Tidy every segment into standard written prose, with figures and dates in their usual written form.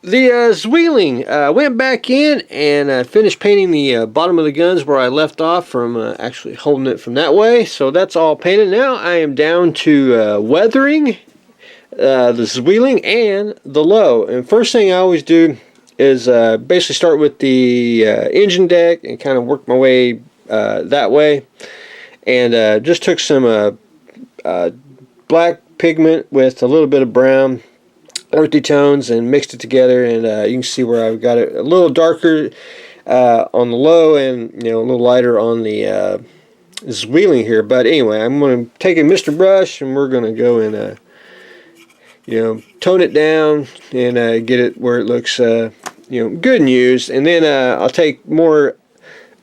The Zweeling, went back in and finished painting the bottom of the guns where I left off from actually holding it from that way. So that's all painted. Now I am down to weathering the Zweeling and the low. And first thing I always do is basically start with the engine deck and kind of work my way that way. And just took some black pigment with a little bit of brown, earthy tones, and mixed it together, and you can see where I've got it a little darker on the low and a little lighter on the Zweeling here. But anyway, I'm going to take a Mr. Brush and we're going to go and tone it down and get it where it looks good and used. And then I'll take more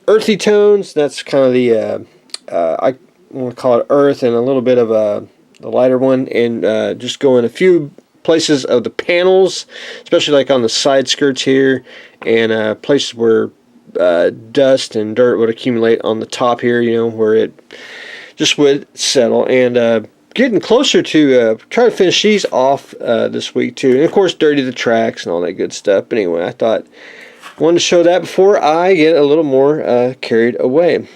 earthy tones. That's kind of the I want to call it earth, and a little bit of the lighter one, and just go in a few places of the panels, especially like on the side skirts here, and places where dust and dirt would accumulate on the top here, where it just would settle. And getting closer to try to finish these off this week too, and of course dirty the tracks and all that good stuff. But anyway, I thought I wanted to show that before I get a little more carried away.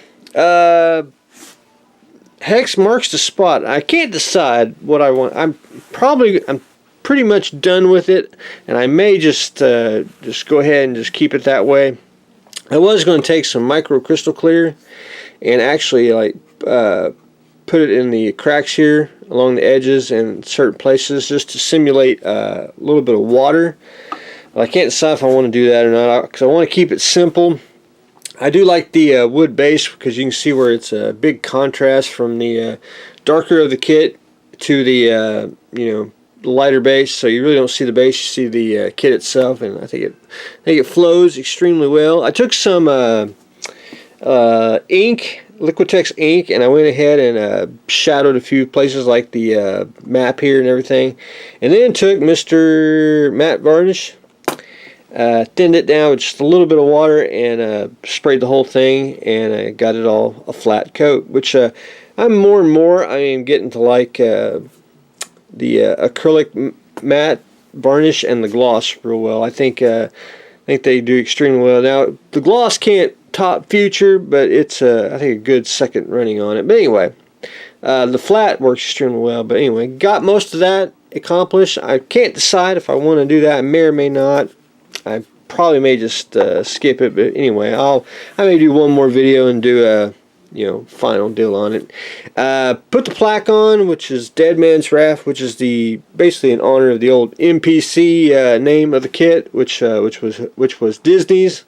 Hex Marks the spot. I can't decide what I want. I'm pretty much done with it, and I may just go ahead and just keep it that way. I was going to take some micro crystal clear and actually put it in the cracks here along the edges and certain places just to simulate a little bit of water. But I can't decide if I want to do that or not, because I want to keep it simple. I do like the wood base, because you can see where it's a big contrast from the darker of the kit to the lighter base. So you really don't see the base, you see the kit itself, and I think it flows extremely well. I took some ink, Liquitex ink, and I went ahead and shadowed a few places like the map here and everything, and then took Mr. Matte Varnish, thinned it down with just a little bit of water, and sprayed the whole thing, and got it all a flat coat, which I'm more and more I am getting to like the acrylic matte varnish and the gloss real well. I think they do extremely well. Now the gloss can't top Future, but it's I think a good second running on it. But anyway, the flat works extremely well. But anyway, got most of that accomplished. I can't decide if I want to do that. I may or may not. I probably may just skip it, but anyway, I may do one more video and do a final deal on it. Put the plaque on, which is Dead Man's Wrath, which is basically in honor of the old NPC name of the kit, which was Disney's.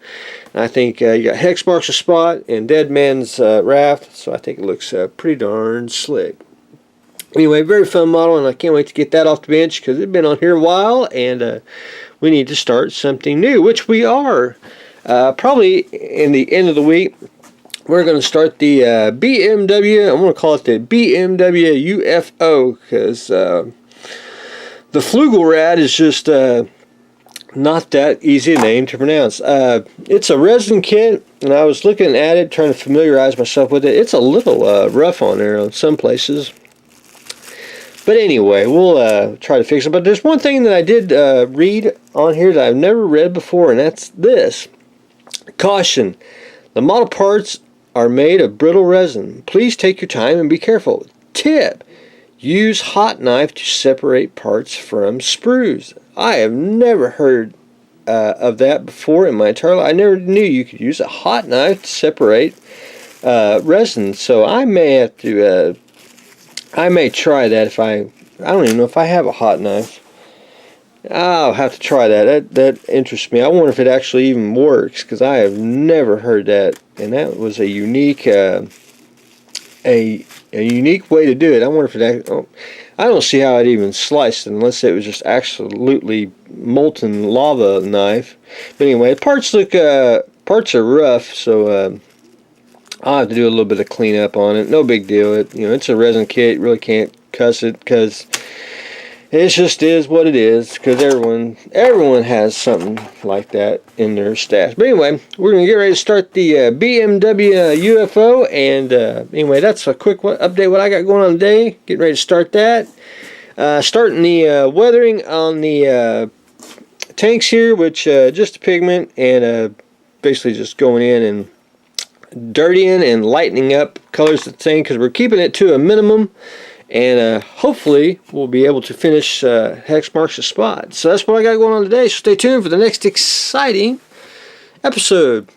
And I think you got Hex Marks a spot and Dead Man's Wrath, so I think it looks pretty darn slick. Anyway, very fun model, and I can't wait to get that off the bench, because it's been on here a while, and we need to start something new, which we are. Probably in the end of the week, we're going to start the BMW, I'm going to call it the BMW Ufo, because the Flugelrad is just not that easy a name to pronounce. It's a resin kit, and I was looking at it, trying to familiarize myself with it. It's a little rough on there on some places. But anyway, we'll try to fix it. But there's one thing that I did read on here that I've never read before, and that's this. Caution. The model parts are made of brittle resin. Please take your time and be careful. Tip. Use hot knife to separate parts from sprues. I have never heard of that before in my entire life. I never knew you could use a hot knife to separate resin. So I may have to... I may try that if I don't even know if I have a hot knife. I'll have to try that. That interests me. I wonder if it actually even works, because I have never heard that, and that was a unique unique way to do it. I wonder if it. I don't see how it even sliced unless it was just absolutely molten lava knife. But anyway, parts are rough, so. I'll have to do a little bit of cleanup on it. No big deal. It's a resin kit. You really can't cuss it, because it just is what it is. Because everyone has something like that in their stash. But anyway, we're gonna get ready to start the BMW Ufo, and anyway, that's a quick update what I got going on today. Getting ready to start that. Starting the weathering on the tanks here, which just a pigment and basically just going in and dirtying and lightening up colors of the tank, because we're keeping it to a minimum, and hopefully we'll be able to finish Hex Marks' spot. So that's what I got going on today, so stay tuned for the next exciting episode.